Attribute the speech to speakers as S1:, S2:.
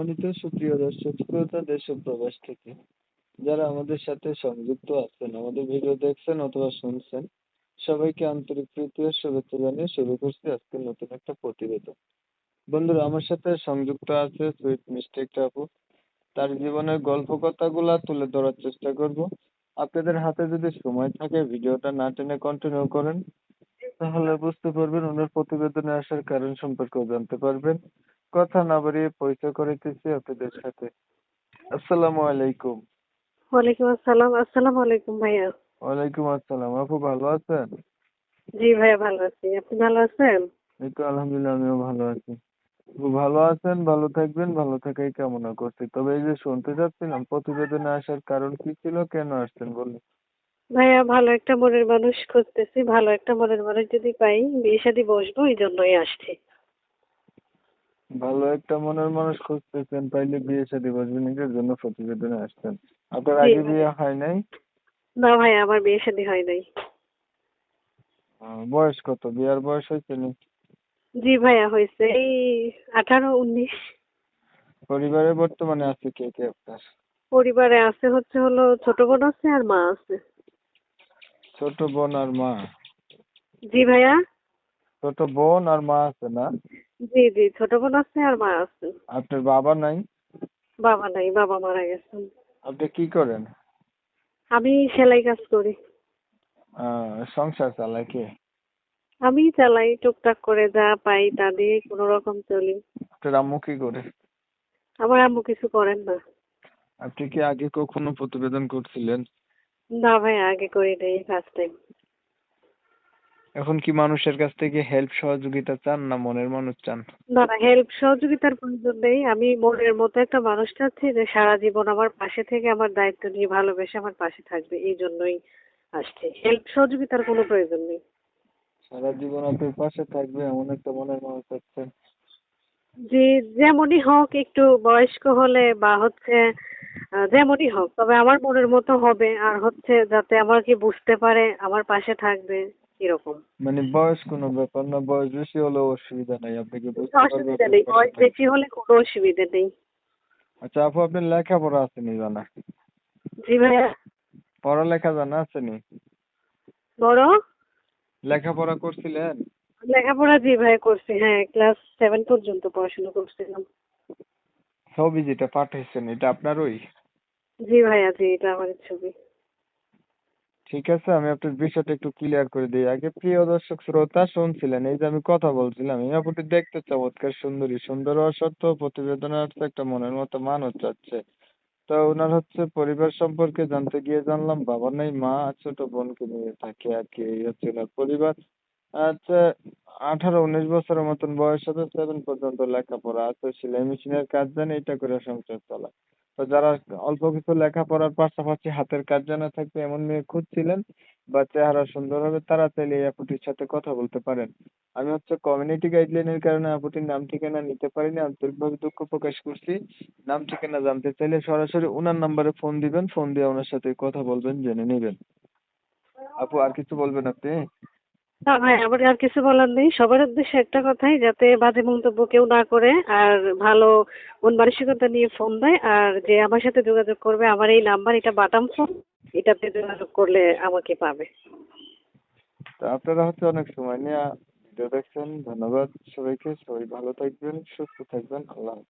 S1: সম্মানিত সুপ্রিয় দর্শক শ্রোতা দেশ ও প্রবাস থেকে যারা আমাদের সাথে সংযুক্ত আছেন, আমাদের ভিডিও দেখছেন অথবা শুনছেন, সবাইকে আন্তরিক প্রীতি ও শুভেচ্ছা জানিয়ে শুরু করছি আজকের নতুন একটা প্রতিবেদন। বন্ধুরা, আমার সাথে সংযুক্ত আছে সুইট মিষ্টি একটা আপু। তার জীবনের গল্প কথাগুলা তুলে ধরার চেষ্টা করব। আপনাদের হাতে যদি সময় থাকে ভিডিওটা না টেনে কন্টিনিউ করেন, তাহলে বুঝতে পারবেন ওনার প্রতিবেদনে আসার কারণ সম্পর্কেও জানতে পারবেন। কথা না বাড়িয়ে পরিচয় করাইতেছি আপনাদের সাথে। আসসালামু আলাইকুম।
S2: ওয়ালাইকুম আসসালাম। আসসালামু আলাইকুম ভাইয়া।
S1: ওয়ালাইকুম আসসালাম। আপু ভালো আছেন?
S2: জি ভাইয়া, ভালো আছি। আপনি ভালো আছেন?
S1: এই তো আলহামদুলিল্লাহ, আমিও ভালো আছি। আপু ভালো আছেন, ভালো থাকবেন, ভালো থাকাই কামনা করছি। তবে এই যে শুনতে চাচ্ছিলাম প্রতিবেদনে আসার কারণ কি ছিল, কেন আসছেন বলুন?
S2: ভাইয়া, ভালো একটা মনের মানুষ খুঁজতেছি। ভালো একটা মনের মানুষ যদি পাই, বিয়ে শাদী বসবো, এই জন্যই আসছি।
S1: ভালো একটা মনের মানুষ খুঁজতেছেন, পাইলে বিয়ে শাদী বসবেন, এটার জন্য প্রতিবেদনে আসছেন। আপনার
S2: জি
S1: আগে বিয়ে
S2: ভাইয়া।
S1: হয় নাই?
S2: না ভাইয়া, আমার বিয়ে শাদী হয় নাই।
S1: বয়স কত? বিয়ার বয়স হয়েছে নি?
S2: জি ভাইয়া, হয়েছে এই 18-19।
S1: পরিবারে বর্তমানে আছে কে কে আপনার?
S2: পরিবারে আছে হলো ছোট বোন আছে আর মা আছে।
S1: ছোট বোন আর মা?
S2: জি ভাইয়া।
S1: ছোট বোন আর মা আছে না?
S2: জি জি, ছোট বোন আছে আর মা আছে।
S1: আপনার বাবা নাই?
S2: বাবা নাই, বাবা মারা গেছেন।
S1: আপনি কি করেন?
S2: আমি সেলাই কাজ করি।
S1: সংসার চালায় কে?
S2: আমি চালাই, টুকটাক করে যা পাই তা দিয়ে কোনো রকম চলি।
S1: আপনার আম্মু কি করে?
S2: আমার আম্মু কিছু করেন না।
S1: আপনি কি আগে কখনো প্রতিবেদন করছিলেন?
S2: না ভাই, আগে করি নাই, ফার্স্ট টাইম।
S1: এখন কি মানুষের কাছ থেকে হেল্প সহযোগিতা চান, না মনের মানুষ চান?
S2: না না, হেল্প সহযোগিতার প্রয়োজন নেই। আমি মনের মতো একটা মানুষ চাচ্ছি যে সারা জীবন আমার পাশে থেকে আমার দায়িত্ব নিয়ে ভালোবেসে আমার পাশে থাকবে, এই জন্যই আসছে। হেল্প সহযোগিতার কোনো প্রয়োজন নেই।
S1: সারা জীবন আপনার পাশে থাকবে এমন একটা মনের মানুষ চাচ্ছেন?
S2: যে যেমনই হোক, একটু বয়স্ক হলে বা যেমনই হোক, তবে আমার মনের মতো হবে, আর যাতে আমাকে বুঝতে পারে, আমার পাশে থাকবে, এরকম।
S1: মানে বয়স কোনো ব্যাপার না, বয়স বেশি হলেও অসুবিধা নাই, আপনাকে বুঝতে পারবে,
S2: অসুবিধা
S1: আপনার
S2: নেই,
S1: পাশে
S2: বয়স
S1: থাকবে।
S2: বেশি হলে কোনো অসুবিধা নেই।
S1: আচ্ছা আপু, আপনার লেখাপড়া আছে নি জানা?
S2: জি ভাইয়া।
S1: পড়ালেখা জানা আছে নি?
S2: বড়
S1: লেখাপড়া করছিলেন?
S2: লেখাপড়া জি ভাইয়া করছি, হ্যাঁ, ক্লাস 7 পর্যন্ত পড়াশোনা করছিলাম।
S1: ছবি যেটা পাঠাইছেন এটা আপনারই?
S2: জি ভাইয়া, জি, এটা আমার ছবি।
S1: ঠিক আছে, আমি আপনার বিষয়টা একটু ক্লিয়ার করে দিই আগে। প্রিয় দর্শক শ্রোতা, শুনছিলেন এই যে আমি কথা বলছিলাম, এই আপুটি দেখতে চমৎকার সুন্দরী, সুন্দর হওয়া সত্ত্বেও প্রতিবেদনে আসছে একটা মনের মতো মানুষ চাচ্ছে। তো ওনার পরিবার সম্পর্কে জানতে গিয়ে জানলাম বাবা নাই, মা আর ছোট বোনকে নিয়ে থাকে আর কি, এই হচ্ছে ওনার পরিবার। আচ্ছা, 18-19 বছরের মতন বয়স হবে, 7 পর্যন্ত লেখাপড়া আছে, সেলাই মেশিনের কাজ জানে, এটা করে সংসার চালায়। তো যারা অল্প কিছু লেখাপড়ার পাশাপাশি হাতের কাজ জানা থাকবে এমন মেয়ে খুঁজছিলেন বা চেহারা সুন্দর হবে, তারা চাইলে এই আপুটির সাথে কথা বলতে পারেন। আমি কমিউনিটি গাইডলাইনের কারণে আপুটির নাম ঠিকানা নিতে পারিনি, আন্তরিকভাবে দুঃখ প্রকাশ করছি। নাম ঠিকানা জানতে চাইলে সরাসরি ওনার নাম্বারে ফোন দিবেন, ফোন দিয়ে ওনার সাথে কথা বলবেন, জেনে নেবেন। আপু আর কিছু বলবেন আপনি?
S2: না ভাই, আমার আর কিছু বলার নেই। সবার উদ্দেশ্যে একটা কথাই, যাতে বাজে মন্তব্য কেউ না করে, আর ভালো মন মানসিকতা নিয়ে ফোন দেয়। আর যে আমার সাথে যোগাযোগ করবে, আমার এই নাম্বার, এটা বাটাম ফোন, এটাতে যোগাযোগ করলে আমাকে পাবে।
S1: তো আপনারা অনেক সময় নিয়ে ভিডিও দেখছেন, ধন্যবাদ সবাইকে। সবাই ভালো থাকবেন, সুস্থ থাকবেন, আল্লাহ হাফেজ।